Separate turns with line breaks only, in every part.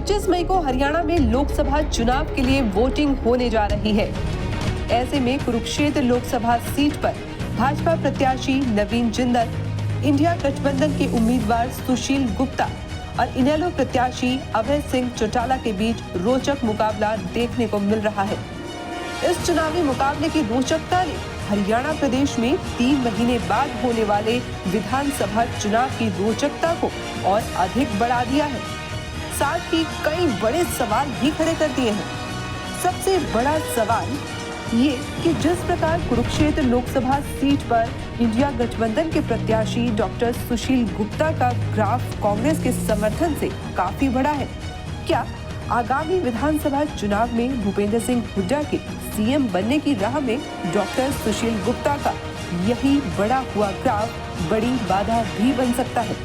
25 मई को हरियाणा में लोकसभा चुनाव के लिए वोटिंग होने जा रही है। ऐसे में कुरुक्षेत्र लोकसभा सीट पर भाजपा प्रत्याशी नवीन जिंदल, इंडिया गठबंधन के उम्मीदवार सुशील गुप्ता और इनेलो प्रत्याशी अभय सिंह चौटाला के बीच रोचक मुकाबला देखने को मिल रहा है। इस चुनावी मुकाबले की रोचकता ने हरियाणा प्रदेश में 3 महीने बाद होने वाले विधानसभा चुनाव की रोचकता को और अधिक बढ़ा दिया है। साथ ही कई बड़े सवाल भी खड़े कर दिए हैं। सबसे बड़ा सवाल ये कि जिस प्रकार कुरुक्षेत्र लोकसभा सीट पर इंडिया गठबंधन के प्रत्याशी डॉक्टर सुशील गुप्ता का ग्राफ कांग्रेस के समर्थन से काफी बड़ा है, क्या आगामी विधानसभा चुनाव में भूपेंद्र सिंह हुड्डा के सीएम बनने की राह में डॉक्टर सुशील गुप्ता का यही बड़ा हुआ ग्राफ बड़ी बाधा भी बन सकता है?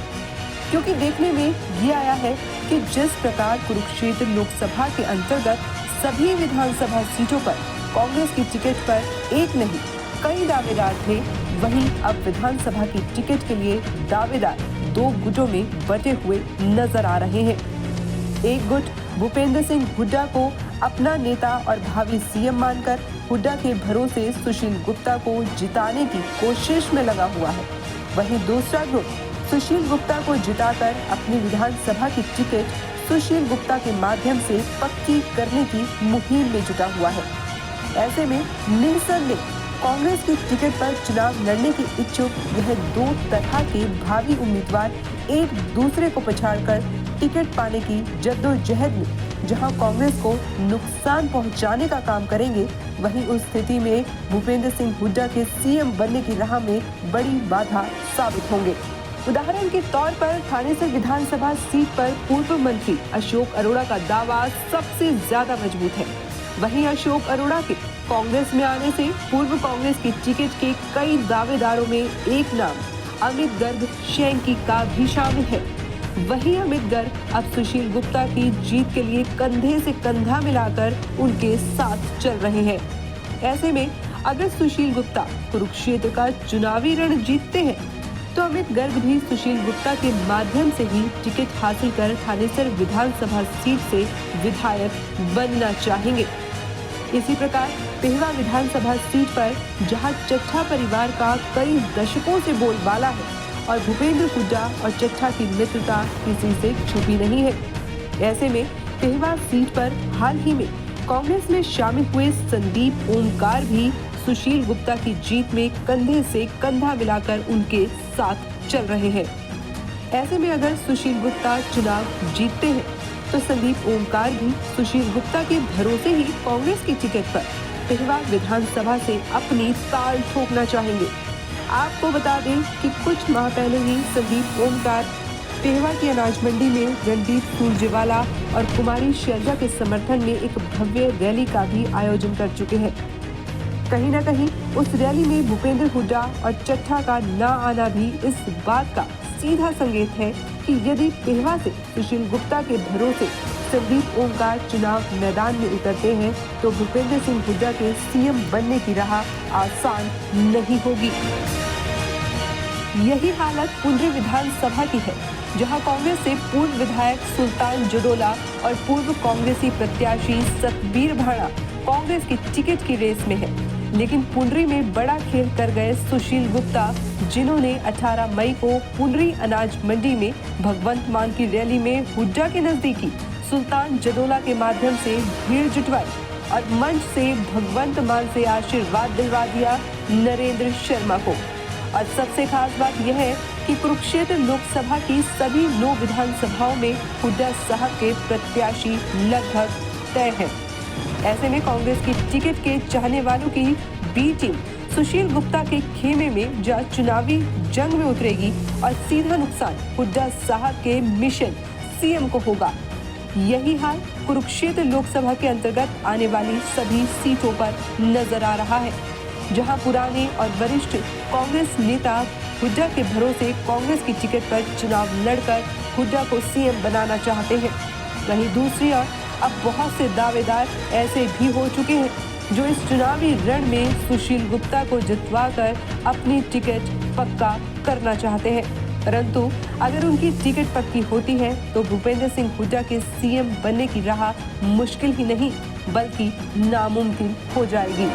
क्योंकि देखने में ये आया है कि जिस प्रकार कुरुक्षेत्र लोकसभा के अंतर्गत सभी विधानसभा सीटों पर कांग्रेस की टिकट पर एक नहीं कई दावेदार थे, वहीं अब विधानसभा की टिकट के लिए दावेदार 2 गुटों में बटे हुए नजर आ रहे हैं। एक गुट भूपेंद्र सिंह हुड्डा को अपना नेता और भावी सीएम मानकर हुड्डा के भरोसे सुशील गुप्ता को जिताने की कोशिश में लगा हुआ है। वहीं दूसरा ग्रुप सुशील गुप्ता को जिताकर अपनी विधानसभा की टिकट सुशील गुप्ता के माध्यम से पक्की करने की मुहिम में जुटा हुआ है। ऐसे में निसंदेह कांग्रेस की टिकट पर चुनाव लड़ने के इच्छुक यह 2 तरह के भावी उम्मीदवार एक दूसरे को पछाड़कर टिकट पाने की जद्दोजहद में जहां कांग्रेस को नुकसान पहुंचाने का काम करेंगे, वहीं उस स्थिति में भूपेंद्र सिंह हुड्डा के सीएम बनने की राह में बड़ी बाधा साबित होंगे। उदाहरण के तौर पर थानेसर विधानसभा सीट पर पूर्व मंत्री अशोक अरोड़ा का दावा सबसे ज्यादा मजबूत है। वहीं अशोक अरोड़ा के कांग्रेस में आने से पूर्व कांग्रेस की टिकट के कई दावेदारों में एक नाम अमित गर्ग शेंकी का भी शामिल है। वहीं अमित गर्ग अब सुशील गुप्ता की जीत के लिए कंधे से कंधा मिलाकर उनके साथ चल रहे हैं। ऐसे में अगर सुशील गुप्ता कुरुक्षेत्र का चुनावी रण जीतते हैं तो अमित गर्ग भी सुशील गुप्ता के माध्यम से ही टिकट हासिल कर थानेसर विधानसभा सीट से विधायक बनना चाहेंगे। इसी प्रकार पेहवा विधानसभा सीट पर जहां चट्ठा परिवार का कई दशकों से बोलबाला है और भूपेंद्र हुड्डा और चट्ठा की मित्रता किसी से छुपी नहीं है, ऐसे में पेहवा सीट पर हाल ही में कांग्रेस में शामिल हुए संदीप ओमकार भी सुशील गुप्ता की जीत में कंधे से कंधा मिलाकर उनके साथ चल रहे हैं। ऐसे में अगर सुशील गुप्ता चुनाव जीतते हैं तो संदीप ओमकार भी सुशील गुप्ता के भरोसे ही कांग्रेस की टिकट पर पेहवा विधानसभा से अपनी ताल ठोकना चाहेंगे। आपको बता दें कि कुछ माह पहले ही संदीप ओमकार पेहवा की अनाज मंडी में रणदीप सुरजेवाला और कुमारी शैलजा के समर्थन में एक भव्य रैली का भी आयोजन कर चुके हैं। कहीं न कहीं उस रैली में भूपेंद्र हुड्डा और चट्ठा का न आना भी इस बात का सीधा संकेत है कि यदि पेहवा से सुशील गुप्ता के भरोसे संदीप ओमकार चुनाव मैदान में उतरते हैं तो भूपेंद्र सिंह हुड्डा के सीएम बनने की राह आसान नहीं होगी। यही हालत पुंडरी विधानसभा की है, जहां कांग्रेस से पूर्व विधायक सुल्तान जडोला और पूर्व कांग्रेसी प्रत्याशी सतबीर भाड़ा कांग्रेस की टिकट की रेस में है। लेकिन पुंडरी में बड़ा खेल कर गए सुशील गुप्ता, जिन्होंने 18 मई को पुंडरी अनाज मंडी में भगवंत मान की रैली में हुड्डा के नजदीकी सुल्तान जडोला के माध्यम से भीड़ जुटवाई और मंच से भगवंत मान से आशीर्वाद दिलवा दिया नरेंद्र शर्मा को। और सबसे खास बात यह है कि कुरुक्षेत्र लोकसभा की सभी 9 विधानसभाओं में हुड्डा साहब के प्रत्याशी लगभग तय हैं। ऐसे में कांग्रेस की टिकट के चाहने वालों की बी टीम सुशील गुप्ता के खेमे में जा चुनावी जंग में उतरेगी और सीधा नुकसान हुड्डा साहब के मिशन सीएम को होगा। यही हाल कुरुक्षेत्र लोकसभा के अंतर्गत आने वाली सभी सीटों पर नजर आ रहा है, जहां पुराने और वरिष्ठ कांग्रेस नेता हुड्डा के भरोसे कांग्रेस की टिकट पर चुनाव लड़कर हुड्डा को सीएम बनाना चाहते हैं। वहीं दूसरी ओर अब बहुत से दावेदार ऐसे भी हो चुके हैं जो इस चुनावी रण में सुशील गुप्ता को जितवाकर अपनी टिकट पक्का करना चाहते हैं। परंतु अगर उनकी टिकट पक्की होती है तो भूपेंद्र सिंह हुड्डा के सीएम बनने की राह मुश्किल ही नहीं बल्कि नामुमकिन हो जाएगी।